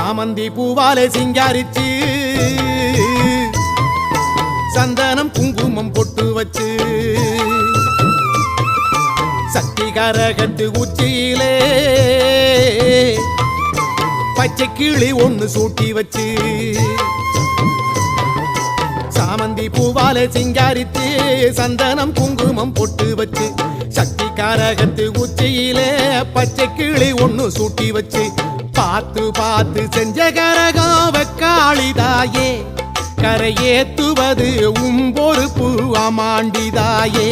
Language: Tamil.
சாமந்தி பூவாலே சிங்காரிச்சு சந்தனம் குங்குமம் பொட்டு வச்சு சக்தி கரகத்து உச்சியிலே பச்சை கிளி ஒண்ணு சூட்டி வச்சு சாமந்தி பூவாலே சிங்காரித்து சந்தனம் குங்குமம் பொட்டு வச்சு சக்தி கரகத்து உச்சியிலே பச்சை கிளி ஒண்ணு சூட்டி வச்சு பார்த்து பார்த்து செஞ்ச கரகம் வெக்காளிதாயே கரையேத்துவது உம்பொறுப்பு அமாண்டிதாயே